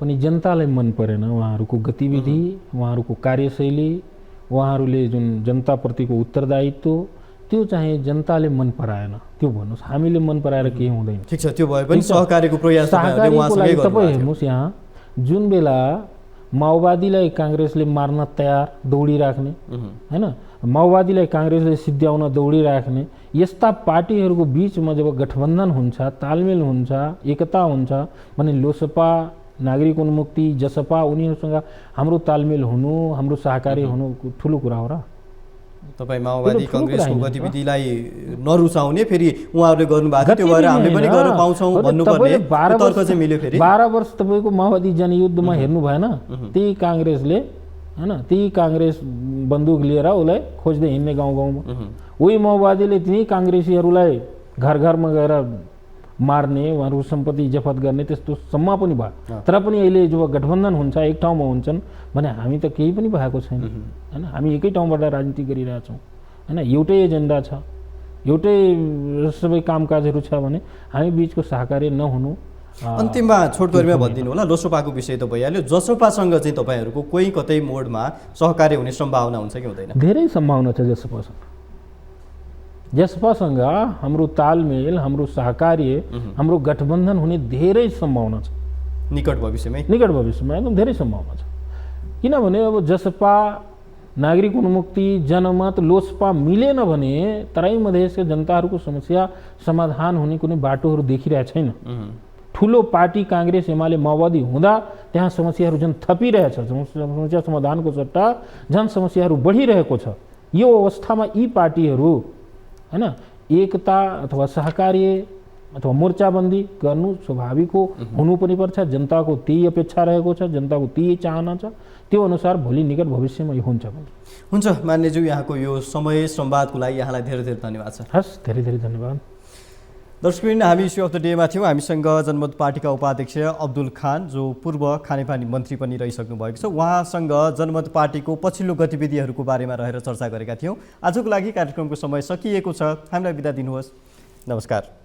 पनि जनतालाई मन परेन उहाँहरूको गतिविधि, उहाँहरूको कार्यशैली, उहाँहरूले जुन जनताप्रतिको उत्तरदायित्व, त्यो चाहिँ जनताले मन पराएन। त्यो भन्नुहोस्, हामीले मन पराएर केही हुँदैन। ठिक छ, त्यो भए पनि सहकार्यको प्रयास सहकार्यको लागि तपाईँ हेर्नुहोस्, यहाँ जुन बेला माओवादीलाई काङ्ग्रेसले मार्न तयार दौडिराख्ने हैन, माओवादीलाई काङ्ग्रेसले सिद्ध्याउन दौडिराख्ने यस्ता पार्टीहरूको बिचमा जब गठबन्धन हुन्छ, तालमेल हुन्छ, एकता हुन्छ भने लोसपा, नागरिक उन्मुक्ति, जसपा, उनीहरूसँग हाम्रो तालमेल हुनु, हाम्रो सहकार्य हुनु ठुलो कुरा हो र। तपाईँ माओवादी काङ्ग्रेसको गतिविधिलाई नरुचाउने, फेरि उहाँहरूले गर्नुभएको थियो त्यो भएर हामीले पनि गर्न पाउँछौँ भन्नुपर्ने तर्क चाहिँ मिल्यो। फेरि 12 वर्ष तपाईँको माओवादी जनयुद्धमा हेर्नु भएन? त्यही काङ्ग्रेसले हैन, त्यही काङ्ग्रेस बन्दुक लिएर उसलाई खोज्दै हिँड्ने गाउँ गाउँमा, उही माओवादीले त्यही काङ्ग्रेसीहरूलाई घर घरमा गएर मार्ने, उहाँहरूको सम्पत्ति जफत गर्ने त्यस्तो सम्म पनि भयो। तर पनि अहिले जब गठबन्धन हुन्छ, एक ठाउँमा हुन्छन् भने हामी त केही पनि भएको छैन हैन। हामी एकै ठाउँबाट राजनीति गरिरहेछौँ हैन, एउटै एजेन्डा छ, एउटै सबै कामकाजहरू छ भने हामी बिचको सहकार्य नहुनु। अन्तिममा छोटकरीमा भनिदिनु होला, लोसपाको विषय त भइहाल्यो, जसपासँग चाहिँ तपाईँहरूको कोही कतै मोडमा सहकार्य हुने सम्भावना हुन्छ कि हुँदैन? धेरै सम्भावना छ जसपासँग। जसपासँग हाम्रो तालमेल, हाम्रो सहकार्य, हाम्रो गठबन्धन हुने धेरै सम्भावना छ निकट भविष्यमै एकदम धेरै सम्भावना छ। किनभने अब जसपा, नागरिक उन्मुक्ति, जनमत, लोसपा मिलेन भने तराई मधेसका जनताहरूको समस्या समाधान हुने कुनै बाटोहरू देखिरहेको छैन। ठुलो पार्टी काङ्ग्रेस, एमाले, माओवादी हुँदा त्यहाँ समस्याहरू झन् थपिरहेछ, समस्या समाधानको सट्टा झन् समस्याहरू बढिरहेको छ। यो अवस्थामा यी पार्टीहरू हैन एकता अथवा सहकार्य अथवा मोर्चाबन्दी गर्नु स्वाभाविक हो, हुनु पनि पर्छ। जनताको त्यही अपेक्षा रहेको छ, जनताको त्यही चाहना छ, त्यो अनुसार भोलि निकट भविष्यमा यो हुन्छ। मान्यज्यू, यहाँको यो समय संवादको लागि यहाँलाई धेरै धेरै धन्यवाद छ। हस्, धेरै धेरै धन्यवाद। दर्शकवृन्द, हामी इस्यु अफ द डेमा थियौँ। हामीसँग जनमत पार्टीका उपाध्यक्ष अब्दुल खान, जो पूर्व खानेपानी मन्त्री पनि रहिसक्नु भएको छ, उहाँसँग जनमत पार्टीको पछिल्लो गतिविधिहरूको बारेमा रहेर चर्चा गरेका थियौँ। आजको लागि कार्यक्रमको समय सकिएको छ, हामीलाई बिदा दिनुहोस्। नमस्कार।